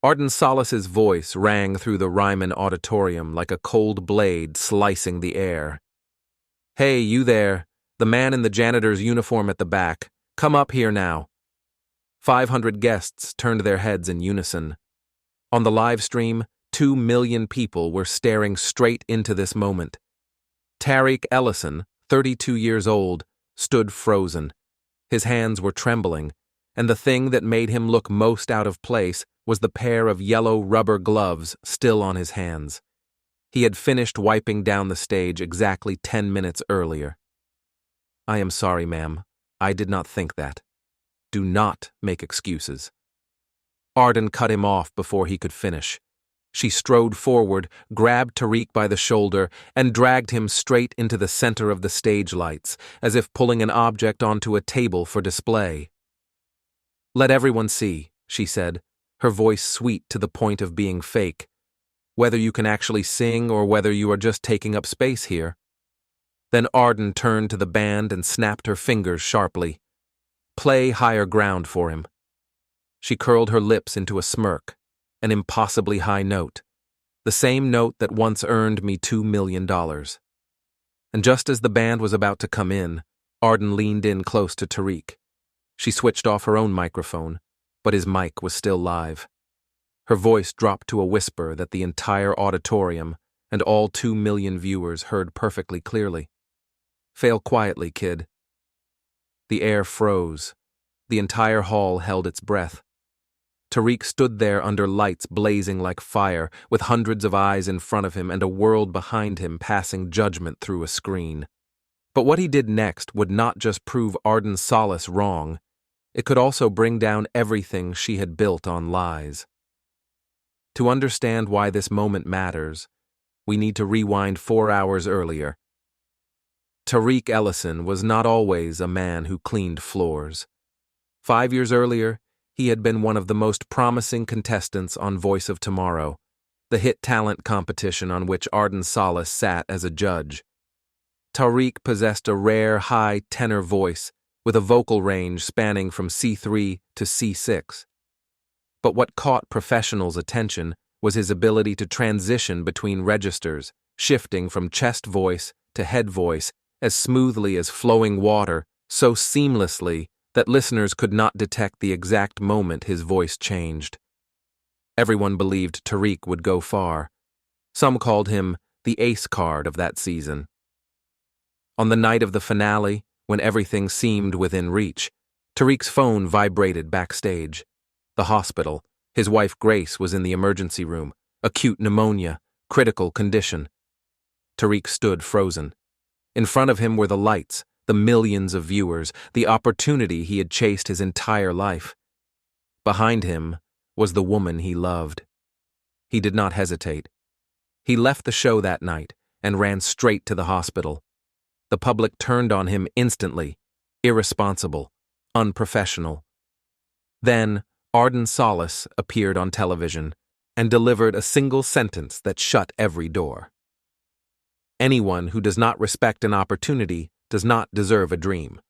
Arden Solace's voice rang through the Ryman auditorium like a cold blade slicing the air. "Hey, you there, the man in the janitor's uniform at the back, come up here now." 500 guests turned their heads in unison. On the live stream, 2 million people were staring straight into this moment. Tariq Ellison, 32 years old, stood frozen. His hands were trembling, and the thing that made him look most out of place was the pair of yellow rubber gloves still on his hands. He had finished wiping down the stage exactly 10 minutes earlier. "I am sorry, ma'am. I did not think that. Do not make excuses." Arden cut him off before he could finish. She strode forward, grabbed Tariq by the shoulder, and dragged him straight into the center of the stage lights, as if pulling an object onto a table for display. "Let everyone see," she said, her voice sweet to the point of being fake, "whether you can actually sing or whether you are just taking up space here." Then Arden turned to the band and snapped her fingers sharply. "Play Higher Ground for him." She curled her lips into a smirk, an impossibly high note, the same note that once earned me $2 million. And just as the band was about to come in, Arden leaned in close to Tariq. She switched off her own microphone, but his mic was still live. Her voice dropped to a whisper that the entire auditorium and all 2 million viewers heard perfectly clearly. "Fail quietly, kid." The air froze. The entire hall held its breath. Tariq stood there under lights blazing like fire, with hundreds of eyes in front of him and a world behind him passing judgment through a screen. But what he did next would not just prove Arden Solace wrong, it could also bring down everything she had built on lies. To understand why this moment matters, we need to rewind 4 hours earlier. Tariq Ellison was not always a man who cleaned floors. 5 years earlier, he had been one of the most promising contestants on Voice of Tomorrow, the hit talent competition on which Arden Solace sat as a judge. Tariq possessed a rare high tenor voice with a vocal range spanning from C3 to C6. But what caught professionals' attention was his ability to transition between registers, shifting from chest voice to head voice as smoothly as flowing water, so seamlessly that listeners could not detect the exact moment his voice changed. Everyone believed Tariq would go far. Some called him the ace card of that season. On the night of the finale, when everything seemed within reach, Tariq's phone vibrated backstage. The hospital. His wife Grace was in the emergency room. Acute pneumonia, critical condition. Tariq stood frozen. In front of him were the lights, the millions of viewers, the opportunity he had chased his entire life. Behind him was the woman he loved. He did not hesitate. He left the show that night and ran straight to the hospital. The public turned on him instantly, irresponsible, unprofessional. Then Arden Solace appeared on television and delivered a single sentence that shut every door. "Anyone who does not respect an opportunity does not deserve a dream."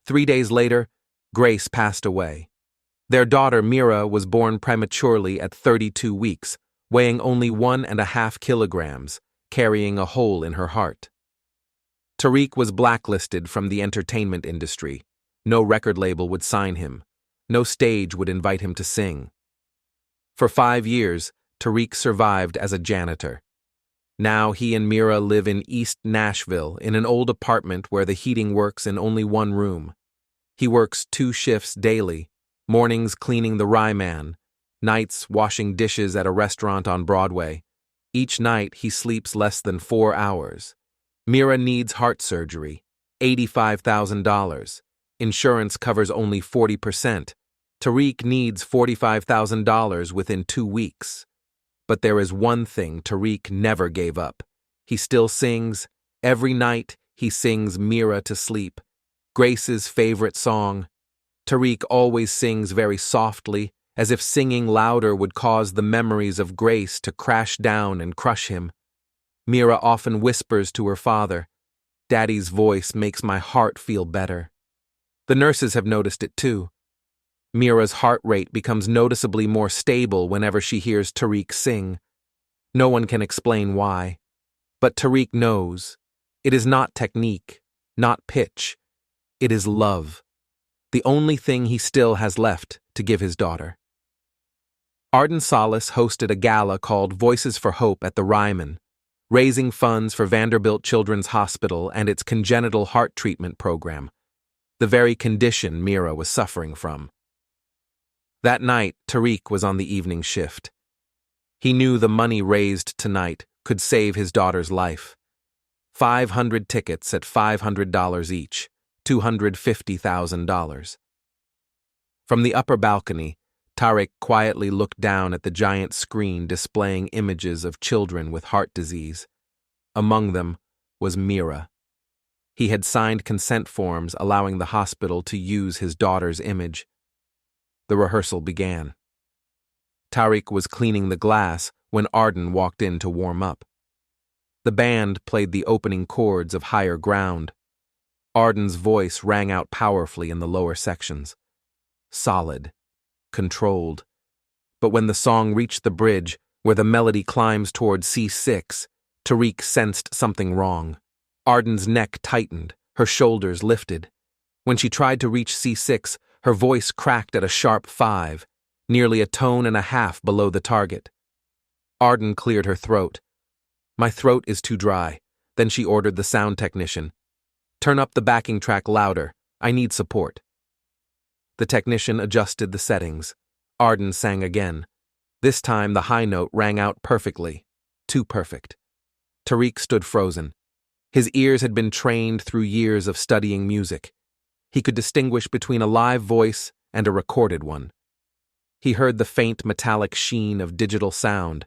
3 days later, Grace passed away. Their daughter Mira was born prematurely at 32 weeks, weighing only 1.5 kilograms, carrying a hole in her heart. Tariq was blacklisted from the entertainment industry. No record label would sign him. No stage would invite him to sing. For 5 years, Tariq survived as a janitor. Now he and Mira live in East Nashville in an old apartment where the heating works in only one room. He works 2 shifts daily, mornings cleaning the Ryman, nights washing dishes at a restaurant on Broadway. Each night he sleeps less than 4 hours. Mira needs heart surgery, $85,000. Insurance covers only 40%. Tariq needs $45,000 within 2 weeks. But there is one thing Tariq never gave up. He still sings. Every night he sings Mira to sleep, Grace's favorite song. Tariq always sings very softly, as if singing louder would cause the memories of Grace to crash down and crush him. Mira often whispers to her father, "Daddy's voice makes my heart feel better." The nurses have noticed it too. Mira's heart rate becomes noticeably more stable whenever she hears Tariq sing. No one can explain why. But Tariq knows. It is not technique, not pitch. It is love. The only thing he still has left to give his daughter. Arden Solace hosted a gala called Voices for Hope at the Ryman, raising funds for Vanderbilt Children's Hospital and its congenital heart treatment program, the very condition Mira was suffering from. That night, Tariq was on the evening shift. He knew the money raised tonight could save his daughter's life. 500 tickets at $500 each, $250,000. From the upper balcony, Tariq quietly looked down at the giant screen displaying images of children with heart disease. Among them was Mira. He had signed consent forms allowing the hospital to use his daughter's image. The rehearsal began. Tariq was cleaning the glass when Arden walked in to warm up. The band played the opening chords of Higher Ground. Arden's voice rang out powerfully in the lower sections. Solid. Controlled. But when the song reached the bridge, where the melody climbs toward C6, Tariq sensed something wrong. Arden's neck tightened, her shoulders lifted. When she tried to reach C6, her voice cracked at a sharp 5, nearly a tone and a half below the target. Arden cleared her throat. "My throat is too dry." Then she ordered the sound technician. "Turn up the backing track louder. I need support." The technician adjusted the settings. Arden sang again. This time the high note rang out perfectly. Too perfect. Tariq stood frozen. His ears had been trained through years of studying music. He could distinguish between a live voice and a recorded one. He heard the faint metallic sheen of digital sound.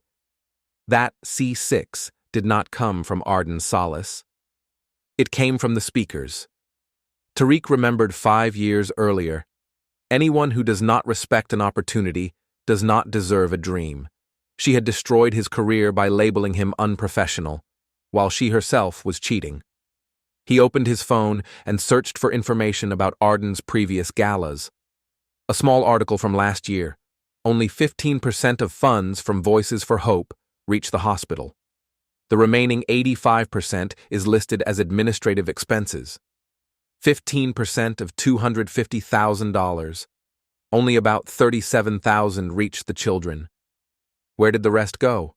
That C6 did not come from Arden Solace. It came from the speakers. Tariq remembered 5 years earlier. Anyone who does not respect an opportunity does not deserve a dream. She had destroyed his career by labeling him unprofessional, while she herself was cheating. He opened his phone and searched for information about Arden's previous galas. A small article from last year. Only 15% of funds from Voices for Hope reach the hospital. The remaining 85% is listed as administrative expenses. 15% of $250,000. Only about $37,000 reached the children. Where did the rest go?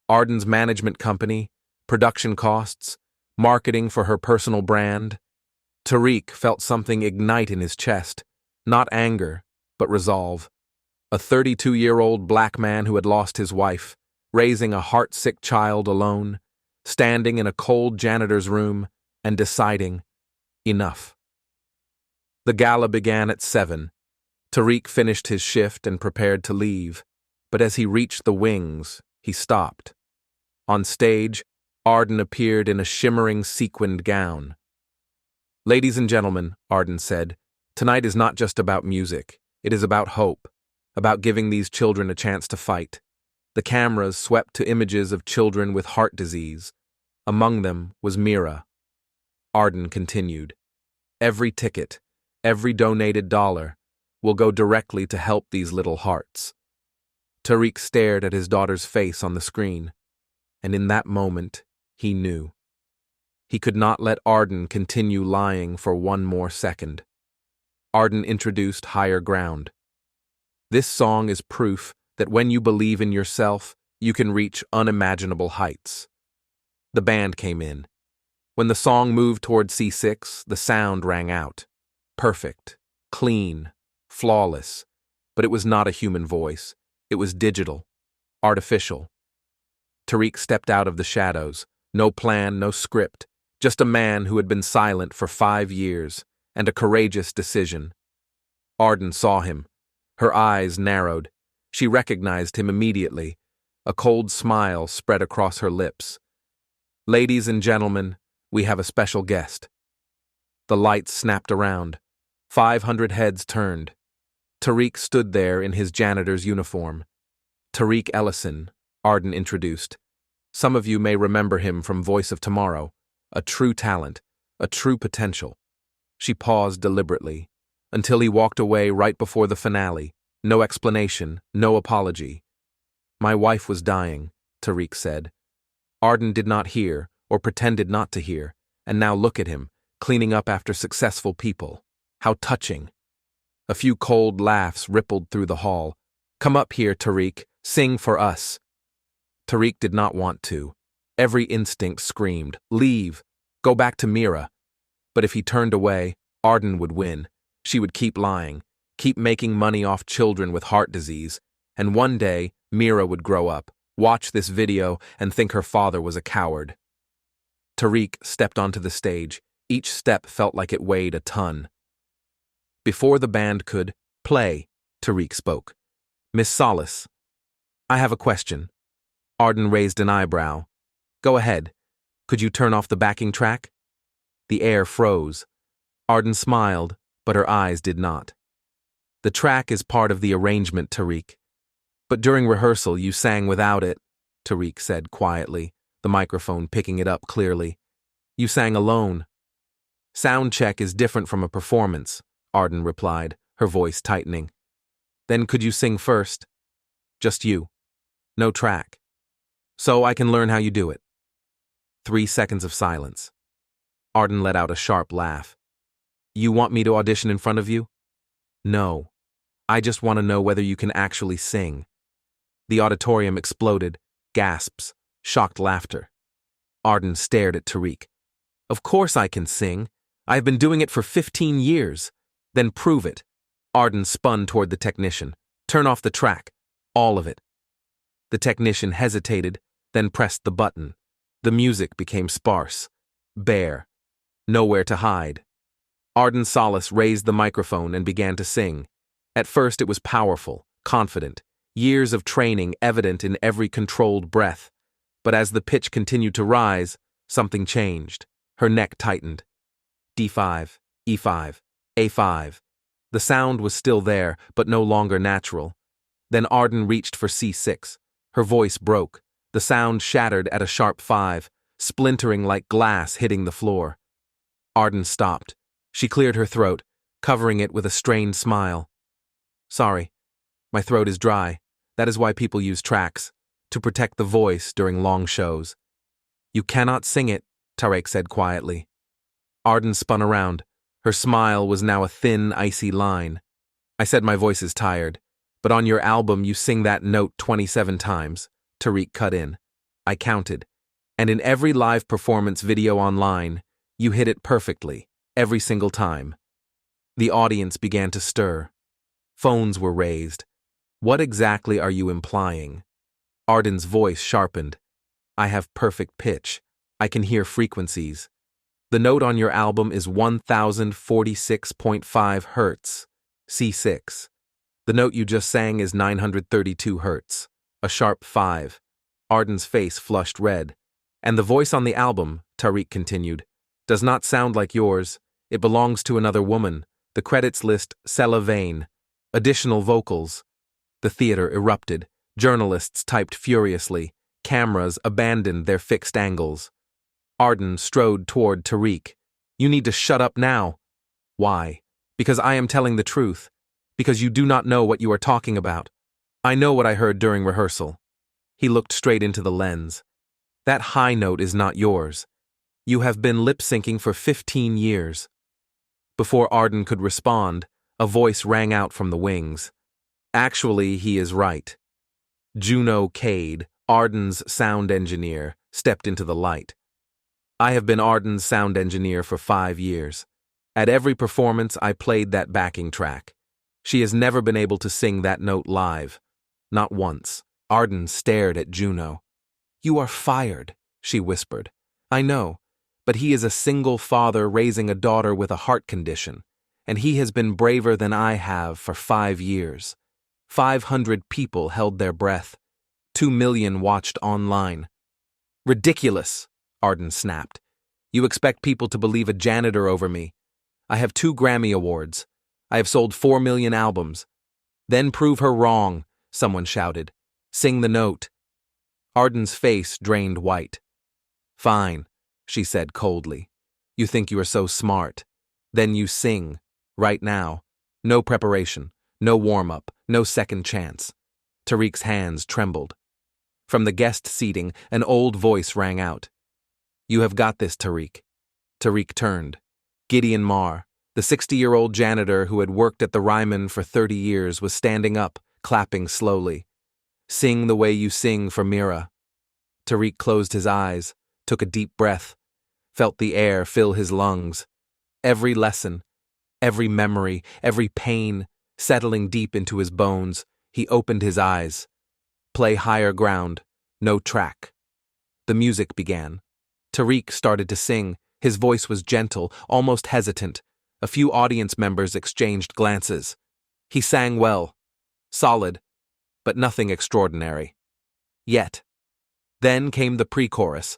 Arden's management company, production costs, marketing for her personal brand. Tariq felt something ignite in his chest, not anger, but resolve. A 32-year-old black man who had lost his wife, raising a heart-sick child alone, standing in a cold janitor's room and deciding, enough. The gala began at 7. Tariq finished his shift and prepared to leave, but as he reached the wings, he stopped. On stage, Arden appeared in a shimmering sequined gown. "Ladies and gentlemen," Arden said, "tonight is not just about music. It is about hope, about giving these children a chance to fight." The cameras swept to images of children with heart disease. Among them was Mira. Arden continued. "Every ticket, every donated dollar, will go directly to help these little hearts." Tariq stared at his daughter's face on the screen, and in that moment, he knew. He could not let Arden continue lying for one more second. Arden introduced Higher Ground. This song is proof that when you believe in yourself, you can reach unimaginable heights. The band came in. When the song moved toward C6, the sound rang out. Perfect, clean, flawless, but it was not a human voice. It was digital, artificial. Tariq stepped out of the shadows. No plan, no script, just a man who had been silent for 5 years, and a courageous decision. Arden saw him. Her eyes narrowed. She recognized him immediately. A cold smile spread across her lips. "Ladies and gentlemen, we have a special guest." The lights snapped around. 500 heads turned. Tariq stood there in his janitor's uniform. "Tariq Ellison," Arden introduced. "Some of you may remember him from Voice of Tomorrow. A true talent, a true potential." She paused deliberately. until he walked away right before the finale. No explanation, no apology. My wife was dying, Tariq said. Arden did not hear, or pretended not to hear, and now look at him, cleaning up after successful people. How touching. A few cold laughs rippled through the hall. Come up here, Tariq. Sing for us. Tariq did not want to. Every instinct screamed, leave, go back to Mira. But if he turned away, Arden would win. She would keep lying, keep making money off children with heart disease, and one day, Mira would grow up, watch this video, and think her father was a coward. Tariq stepped onto the stage. Each step felt like it weighed a ton. Before the band could play, Tariq spoke. Miss Solace, I have a question. Arden raised an eyebrow. Go ahead. Could you turn off the backing track? The air froze. Arden smiled, but her eyes did not. The track is part of the arrangement, Tariq. But during rehearsal you sang without it, Tariq said quietly, the microphone picking it up clearly. You sang alone. Sound check is different from a performance, Arden replied, her voice tightening. Then could you sing first? Just you. No track. So I can learn how you do it. 3 seconds of silence. Arden let out a sharp laugh. You want me to audition in front of you? No. I just want to know whether you can actually sing. The auditorium exploded, gasps, shocked laughter. Arden stared at Tariq. Of course I can sing. I've been doing it for 15 years. Then prove it. Arden spun toward the technician. Turn off the track. All of it. The technician hesitated, then pressed the button. The music became sparse, bare, nowhere to hide. Arden Solace raised the microphone and began to sing. At first it was powerful, confident, years of training evident in every controlled breath. But as the pitch continued to rise, something changed. Her neck tightened. D5, E5, A5. The sound was still there, but no longer natural. Then Arden reached for C6. Her voice broke. The sound shattered at a sharp 5, splintering like glass hitting the floor. Arden stopped. She cleared her throat, covering it with a strained smile. Sorry, my throat is dry. That is why people use tracks, to protect the voice during long shows. You cannot sing it, Tariq said quietly. Arden spun around. Her smile was now a thin, icy line. I said my voice is tired, but on your album you sing that note 27 times. Tariq cut in. I counted. And in every live performance video online, you hit it perfectly, every single time. The audience began to stir. Phones were raised. What exactly are you implying? Arden's voice sharpened. I have perfect pitch. I can hear frequencies. The note on your album is 1046.5 hertz, C6. The note you just sang is 932 hertz. A sharp 5. Arden's face flushed red. And the voice on the album, Tariq continued, does not sound like yours. It belongs to another woman. The credits list Cella Vane. Additional vocals. The theater erupted. Journalists typed furiously. Cameras abandoned their fixed angles. Arden strode toward Tariq. You need to shut up now. Why? Because I am telling the truth. Because you do not know what you are talking about. I know what I heard during rehearsal. He looked straight into the lens. That high note is not yours. You have been lip-syncing for 15 years. Before Arden could respond, a voice rang out from the wings. Actually, he is right. Juno Cade, Arden's sound engineer, stepped into the light. I have been Arden's sound engineer for 5 years. At every performance, I played that backing track. She has never been able to sing that note live. Not once. Arden stared at Juno. You are fired, she whispered. I know, but he is a single father raising a daughter with a heart condition, and he has been braver than I have for 5 years. 500 people held their breath. 2 million watched online. Ridiculous, Arden snapped. You expect people to believe a janitor over me. I have 2 Grammy Awards. I have sold 4 million albums. Then prove her wrong, someone shouted. Sing the note. Arden's face drained white. Fine, she said coldly. You think you are so smart. Then you sing, right now. No preparation, no warm-up, no second chance. Tariq's hands trembled. From the guest seating, an old voice rang out. "You have got this, Tariq." Tariq turned. Gideon Marr, the 60-year-old janitor who had worked at the Ryman for 30 years, was standing up, clapping slowly. "Sing the way you sing for Mira." Tariq closed his eyes, took a deep breath, felt the air fill his lungs. Every lesson, every memory, every pain, settling deep into his bones, he opened his eyes. Play higher ground, no track. The music began. Tariq started to sing. His voice was gentle, almost hesitant. A few audience members exchanged glances. He sang well, solid, but nothing extraordinary. Yet. Then came the pre-chorus.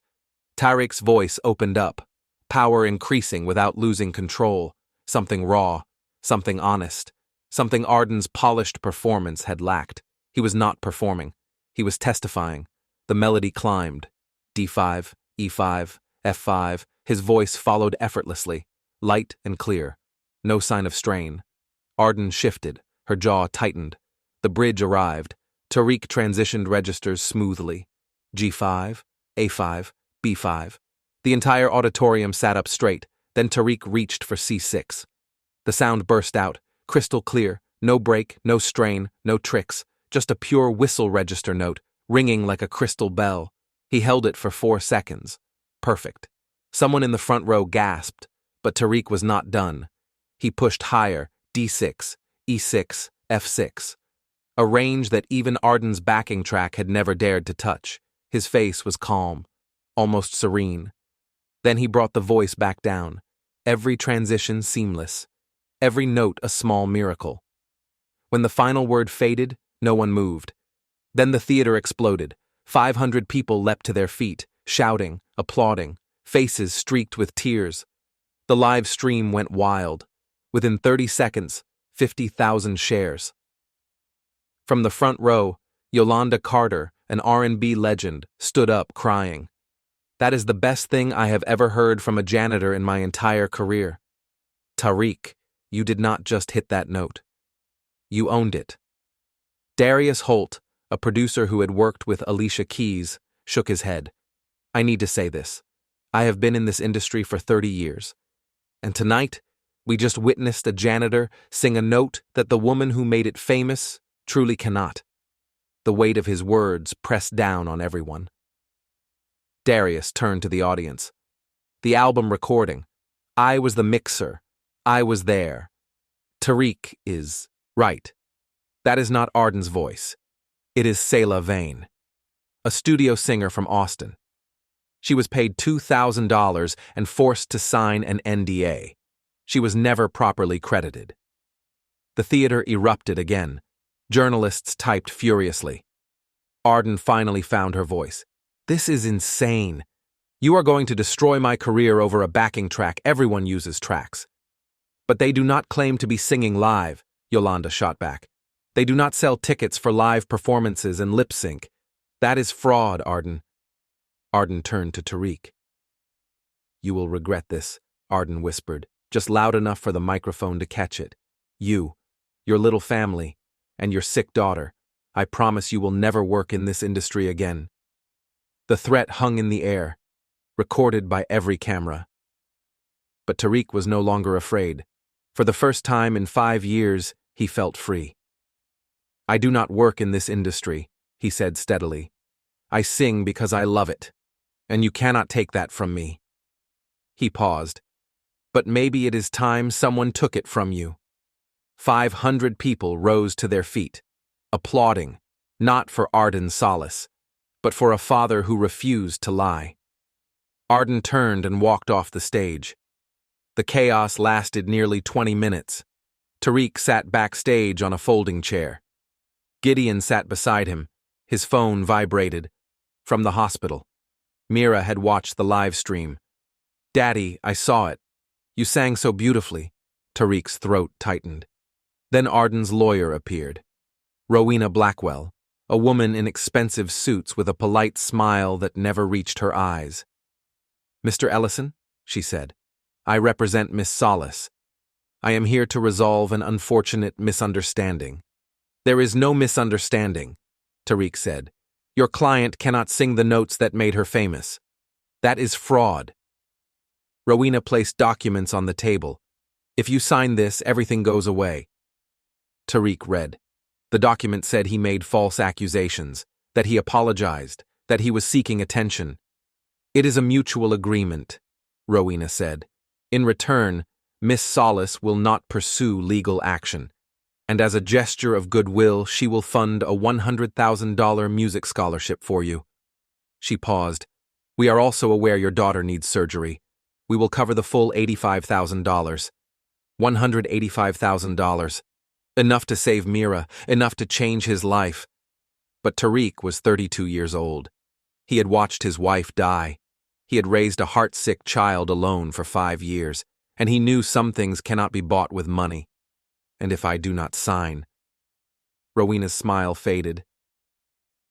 Tariq's voice opened up, power increasing without losing control, something raw, something honest, something Arden's polished performance had lacked. He was not performing. He was testifying. The melody climbed. D5, E5, F5. His voice followed effortlessly, light and clear. No sign of strain. Arden shifted. Her jaw tightened. The bridge arrived. Tariq transitioned registers smoothly. G5, A5, B5. The entire auditorium sat up straight. Then Tariq reached for C6. The sound burst out, crystal clear. No break, no strain, no tricks. Just a pure whistle register note, ringing like a crystal bell. He held it for 4 seconds. Perfect. Someone in the front row gasped, but Tariq was not done. He pushed higher, D6, E6, F6. A range that even Arden's backing track had never dared to touch. His face was calm, almost serene. Then he brought the voice back down. Every transition seamless. Every note a small miracle. When the final word faded, no one moved. Then the theater exploded. 500 people leapt to their feet, shouting, applauding, faces streaked with tears. The live stream went wild. Within 30 seconds, 50,000 shares. From the front row, Yolanda Carter, an R&B legend, stood up crying. "That is the best thing I have ever heard from a janitor in my entire career. Tariq, you did not just hit that note. You owned it." Darius Holt, a producer who had worked with Alicia Keys, shook his head. "I need to say this. I have been in this industry for 30 years. And tonight, we just witnessed a janitor sing a note that the woman who made it famous truly cannot." The weight of his words pressed down on everyone. Darius turned to the audience. "The album recording. I was the mixer. I was there. Tariq is right. That is not Arden's voice. It is Selah Vane, a studio singer from Austin. She was paid $2,000 and forced to sign an NDA. She was never properly credited." The theater erupted again. Journalists typed furiously. Arden finally found her voice. "This is insane. You are going to destroy my career over a backing track. Everyone uses tracks." "But they do not claim to be singing live," Yolanda shot back. "They do not sell tickets for live performances and lip sync. That is fraud, Arden." Arden turned to Tariq. "You will regret this," Arden whispered, just loud enough for the microphone to catch it. "You, your little family, and your sick daughter. I promise you will never work in this industry again." The threat hung in the air, recorded by every camera. But Tariq was no longer afraid. For the first time in 5 years, he felt free. "I do not work in this industry," he said steadily. "I sing because I love it, and you cannot take that from me." He paused. "But maybe it is time someone took it from you." 500 people rose to their feet, applauding, not for Arden Solace, but for a father who refused to lie. Arden turned and walked off the stage. The chaos lasted nearly 20 minutes. Tariq sat backstage on a folding chair. Gideon sat beside him. His phone vibrated. From the hospital. Mira had watched the live stream. "Daddy, I saw it. You sang so beautifully." Tariq's throat tightened. Then Arden's lawyer appeared. Rowena Blackwell, a woman in expensive suits with a polite smile that never reached her eyes. "Mr. Ellison," she said, "I represent Miss Solace." I am here to resolve an unfortunate misunderstanding. There is no misunderstanding, Tariq said. Your client cannot sing the notes that made her famous. That is fraud. Rowena placed documents on the table. If you sign this, everything goes away. Tariq read. The document said he made false accusations, that he apologized, that he was seeking attention. It is a mutual agreement, Rowena said. In return, Miss Solace will not pursue legal action, and as a gesture of goodwill, she will fund a $100,000 music scholarship for you. She paused. We are also aware your daughter needs surgery. We will cover the full $85,000. $185,000. Enough to save Mira, enough to change his life. But Tariq was 32 years old. He had watched his wife die. He had raised a heart-sick child alone for 5 years, and he knew some things cannot be bought with money. And if I do not sign... Rowena's smile faded.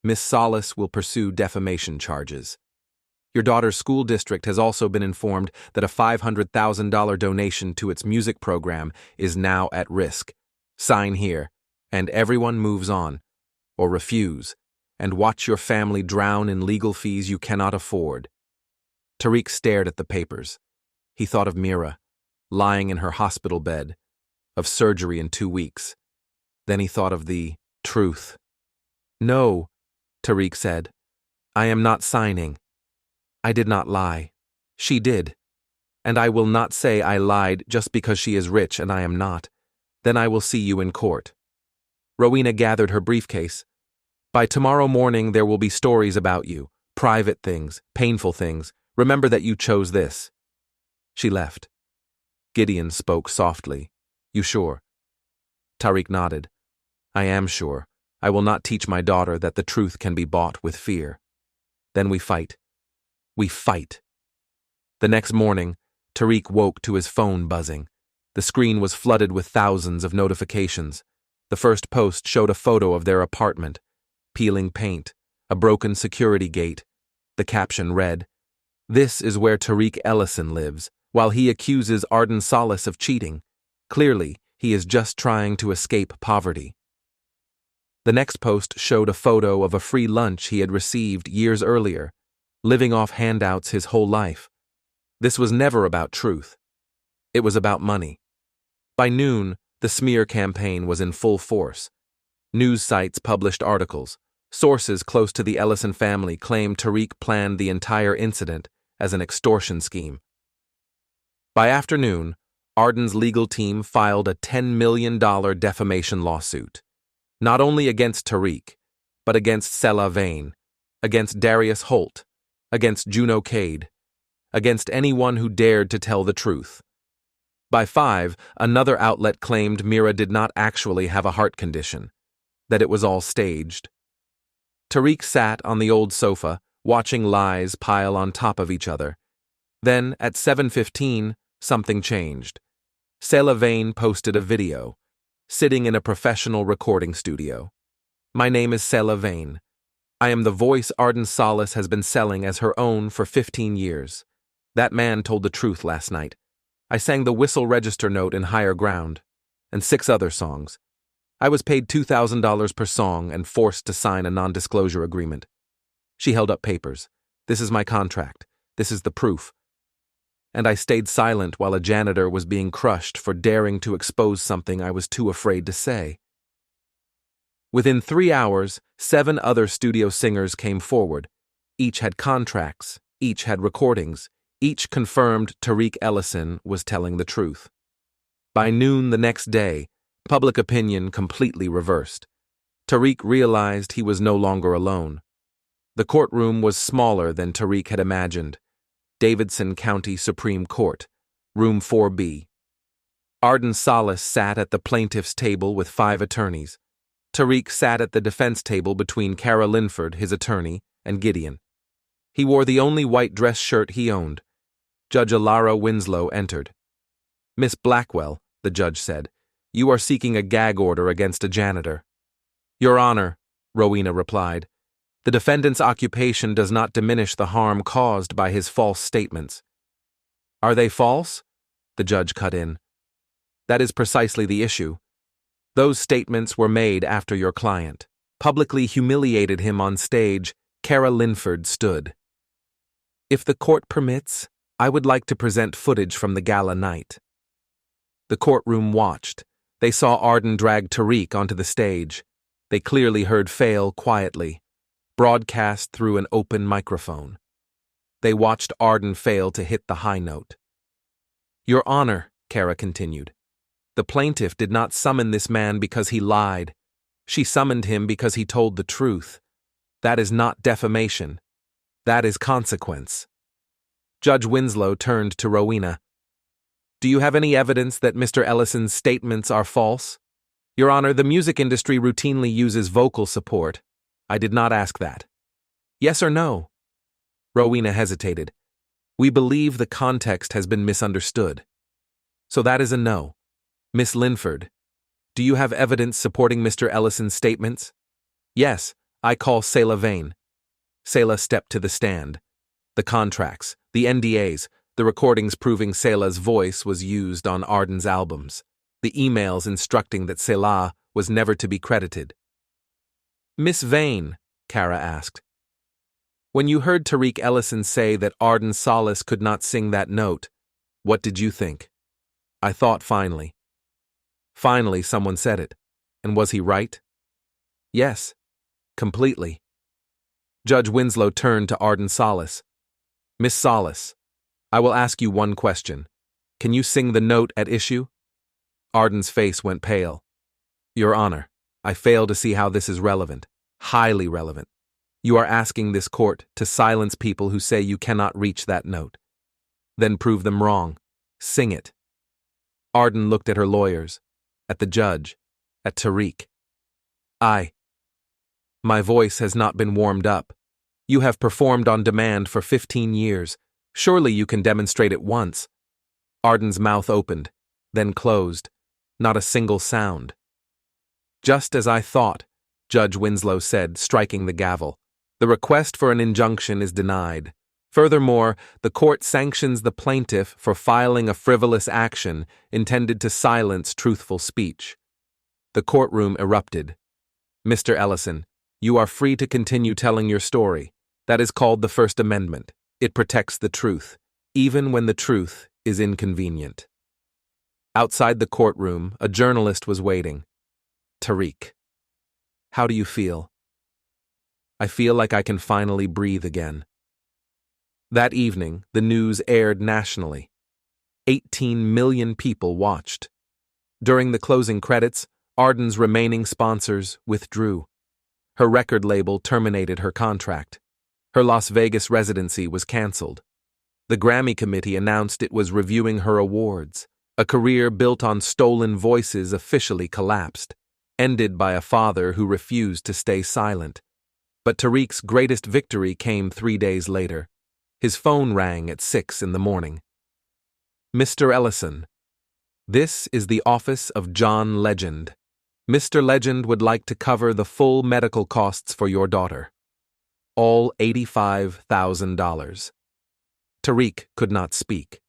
Miss Solace will pursue defamation charges. Your daughter's school district has also been informed that a $500,000 donation to its music program is now at risk. Sign here, and everyone moves on, or refuse, and watch your family drown in legal fees you cannot afford. Tariq stared at the papers. He thought of Mira, lying in her hospital bed, of surgery in 2 weeks. Then he thought of the truth. No, Tariq said. I am not signing. I did not lie. She did. And I will not say I lied just because she is rich and I am not. Then I will see you in court. Rowena gathered her briefcase. By tomorrow morning there will be stories about you, private things, painful things. Remember that you chose this. She left. Gideon spoke softly. You sure? Tariq nodded. I am sure. I will not teach my daughter that the truth can be bought with fear. Then we fight. We fight. The next morning, Tariq woke to his phone buzzing. The screen was flooded with thousands of notifications. The first post showed a photo of their apartment, peeling paint, a broken security gate. The caption read, This is where Tariq Ellison lives, while he accuses Arden Solace of cheating. Clearly, he is just trying to escape poverty. The next post showed a photo of a free lunch he had received years earlier, living off handouts his whole life. This was never about truth. It was about money. By noon, the smear campaign was in full force. News sites published articles. Sources close to the Ellison family claimed Tariq planned the entire incident as an extortion scheme. By afternoon, Arden's legal team filed a $10 million defamation lawsuit, not only against Tariq, but against Selah Vane, against Darius Holt, against Juno Cade, against anyone who dared to tell the truth. By 5, another outlet claimed Mira did not actually have a heart condition, that it was all staged. Tariq sat on the old sofa, watching lies pile on top of each other. Then, at 7:15, something changed. Selah Vane posted a video, sitting in a professional recording studio. My name is Selah Vane. I am the voice Arden Solace has been selling as her own for 15 years. That man told the truth last night. I sang the Whistle Register Note in Higher Ground, and 6 other songs. I was paid $2,000 per song and forced to sign a non-disclosure agreement. She held up papers. This is my contract. This is the proof. And I stayed silent while a janitor was being crushed for daring to expose something I was too afraid to say. Within 3 hours, 7 other studio singers came forward. Each had contracts, each had recordings, each confirmed Tariq Ellison was telling the truth. By noon the next day, public opinion completely reversed. Tariq realized he was no longer alone. The courtroom was smaller than Tariq had imagined. Davidson County Supreme Court, Room 4B. Arden Solace sat at the plaintiff's table with 5 attorneys. Tariq sat at the defense table between Kara Linford, his attorney, and Gideon. He wore the only white dress shirt he owned. Judge Alara Winslow entered. Miss Blackwell, the judge said, you are seeking a gag order against a janitor. Your Honor, Rowena replied, the defendant's occupation does not diminish the harm caused by his false statements. Are they false? The judge cut in. That is precisely the issue. Those statements were made after your client publicly humiliated him on stage. Kara Linford stood. If the court permits, I would like to present footage from the gala night. The courtroom watched. They saw Arden drag Tariq onto the stage. They clearly heard fail quietly, broadcast through an open microphone. They watched Arden fail to hit the high note. Your Honor, Kara continued, the plaintiff did not summon this man because he lied. She summoned him because he told the truth. That is not defamation. That is consequence. Judge Winslow turned to Rowena. Do you have any evidence that Mr. Ellison's statements are false? Your Honor, the music industry routinely uses vocal support. I did not ask that. Yes or no? Rowena hesitated. We believe the context has been misunderstood. So that is a no. Miss Linford, do you have evidence supporting Mr. Ellison's statements? Yes, I call Selah Vane. Selah stepped to the stand. The contracts, the NDAs, the recordings proving Selah's voice was used on Arden's albums, the emails instructing that Selah was never to be credited. Miss Vane, Kara asked, when you heard Tariq Ellison say that Arden Solace could not sing that note, what did you think? I thought finally. Finally, someone said it. And was he right? Yes, completely. Judge Winslow turned to Arden Solace. Miss Solace, I will ask you one question. Can you sing the note at issue? Arden's face went pale. Your Honor, I fail to see how this is relevant. Highly relevant. You are asking this court to silence people who say you cannot reach that note. Then prove them wrong. Sing it. Arden looked at her lawyers, at the judge, at Tariq. My voice has not been warmed up. You have performed on demand for 15 years. Surely you can demonstrate it once. Arden's mouth opened, then closed. Not a single sound. Just as I thought, Judge Winslow said, striking the gavel. The request for an injunction is denied. Furthermore, the court sanctions the plaintiff for filing a frivolous action intended to silence truthful speech. The courtroom erupted. Mr. Ellison, you are free to continue telling your story. That is called the First Amendment. It protects the truth, even when the truth is inconvenient. Outside the courtroom, a journalist was waiting. Tariq, how do you feel? I feel like I can finally breathe again. That evening, the news aired nationally. 18 million people watched. During the closing credits, Arden's remaining sponsors withdrew. Her record label terminated her contract. Her Las Vegas residency was canceled. The Grammy Committee announced it was reviewing her awards. A career built on stolen voices officially collapsed, ended by a father who refused to stay silent. But Tariq's greatest victory came 3 days later. His phone rang at 6 in the morning. Mr. Ellison, this is the office of John Legend. Mr. Legend would like to cover the full medical costs for your daughter. All $85,000. Tariq could not speak.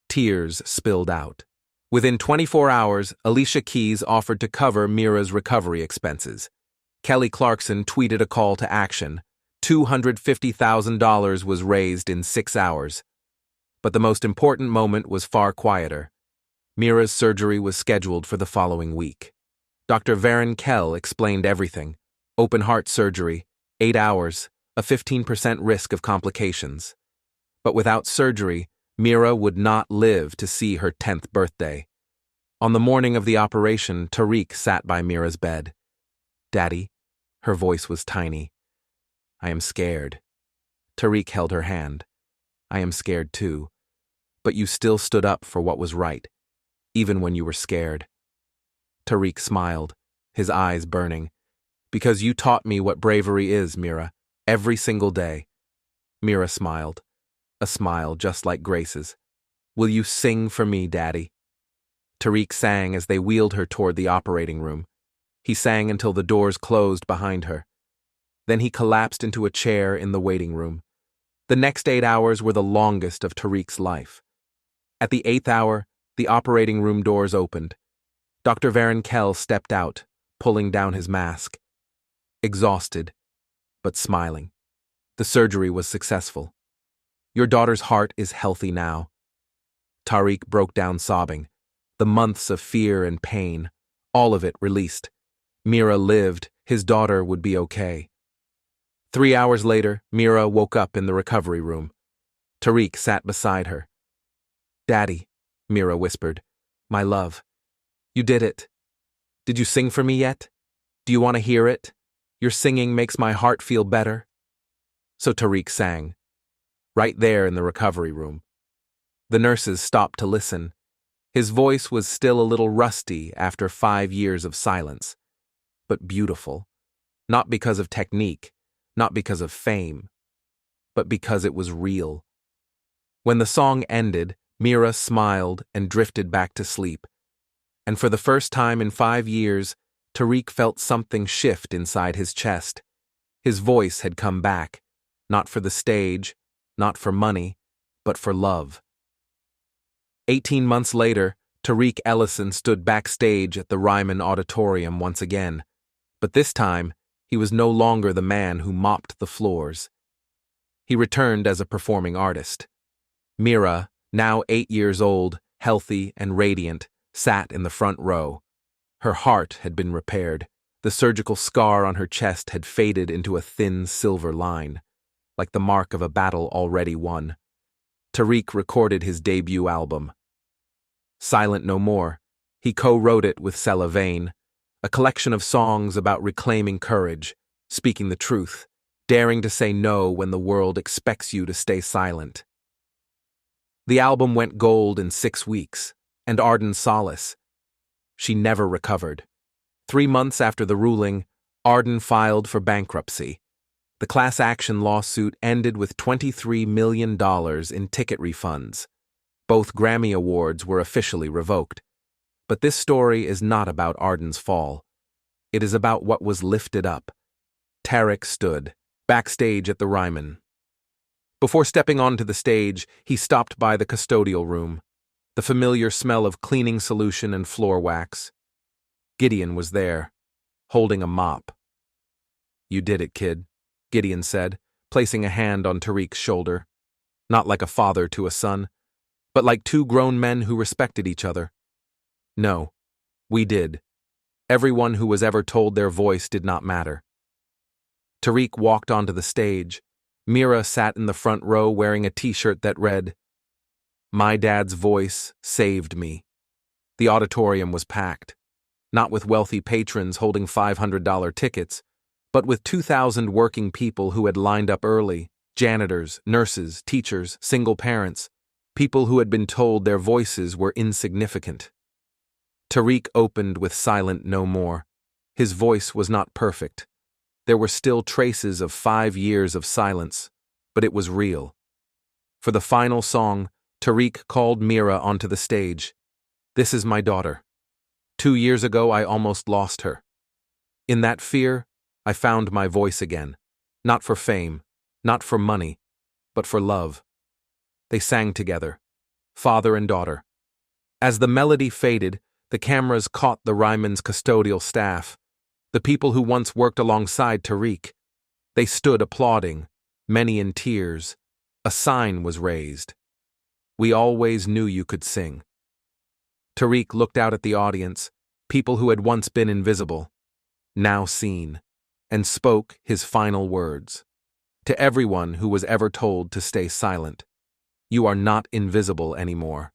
Tears spilled out. Within 24 hours, Alicia Keys offered to cover Mira's recovery expenses. Kelly Clarkson tweeted a call to action. $250,000 was raised in 6 hours. But the most important moment was far quieter. Mira's surgery was scheduled for the following week. Dr. Varen Kell explained everything. Open heart surgery, 8 hours, a 15% risk of complications. But without surgery, Mira would not live to see her 10th birthday. On the morning of the operation, Tariq sat by Mira's bed. Daddy, her voice was tiny. I am scared. Tariq held her hand. I am scared too. But you still stood up for what was right, even when you were scared. Tariq smiled, his eyes burning. Because you taught me what bravery is, Mira, every single day. Mira smiled, a smile just like Grace's. Will you sing for me, Daddy? Tariq sang as they wheeled her toward the operating room. He sang until the doors closed behind her. Then he collapsed into a chair in the waiting room. The next 8 hours were the longest of Tariq's life. At the 8th hour, the operating room doors opened. Dr. Varenkel stepped out, pulling down his mask. Exhausted, but smiling. The surgery was successful. Your daughter's heart is healthy now. Tariq broke down sobbing. The months of fear and pain, all of it released. Mira lived, his daughter would be okay. 3 hours later, Mira woke up in the recovery room. Tariq sat beside her. "Daddy," Mira whispered, "my love, you did it. Did you sing for me yet? Do you want to hear it? Your singing makes my heart feel better." So Tariq sang, right there in the recovery room. The nurses stopped to listen. His voice was still a little rusty after 5 years of silence, but beautiful, not because of technique, not because of fame, but because it was real. When the song ended, Mira smiled and drifted back to sleep. And for the first time in 5 years, Tariq felt something shift inside his chest. His voice had come back, not for the stage, not for money, but for love. 18 months later, Tariq Ellison stood backstage at the Ryman Auditorium once again. But this time, he was no longer the man who mopped the floors. He returned as a performing artist. Mira, now 8 years old, healthy and radiant, sat in the front row. Her heart had been repaired. The surgical scar on her chest had faded into a thin silver line, like the mark of a battle already won. Tariq recorded his debut album. Silent No More, he co-wrote it with Sela Vane, a collection of songs about reclaiming courage, speaking the truth, daring to say no when the world expects you to stay silent. The album went gold in 6 weeks, and Arden Solace. She never recovered. 3 months after the ruling, Arden filed for bankruptcy. The class action lawsuit ended with $23 million in ticket refunds. Both Grammy Awards were officially revoked. But this story is not about Arden's fall. It is about what was lifted up. Tariq stood, backstage at the Ryman. Before stepping onto the stage, he stopped by the custodial room, the familiar smell of cleaning solution and floor wax. Gideon was there, holding a mop. "You did it, kid," Gideon said, placing a hand on Tariq's shoulder. Not like a father to a son, but like 2 grown men who respected each other. "No, we did. Everyone who was ever told their voice did not matter." Tariq walked onto the stage. Mira sat in the front row wearing a t-shirt that read, "My dad's voice saved me." The auditorium was packed, not with wealthy patrons holding $500 tickets, but with 2,000 working people who had lined up early, janitors, nurses, teachers, single parents, people who had been told their voices were insignificant. Tariq opened with Silent No More. His voice was not perfect. There were still traces of 5 years of silence, but it was real. For the final song, Tariq called Mira onto the stage. "This is my daughter. 2 years ago I almost lost her. In that fear, I found my voice again, not for fame, not for money, but for love." They sang together, father and daughter. As the melody faded, the cameras caught the Ryman's custodial staff, the people who once worked alongside Tariq. They stood applauding, many in tears. A sign was raised. "We always knew you could sing." Tariq looked out at the audience, people who had once been invisible, now seen, and spoke his final words. To everyone who was ever told to stay silent, "You are not invisible anymore.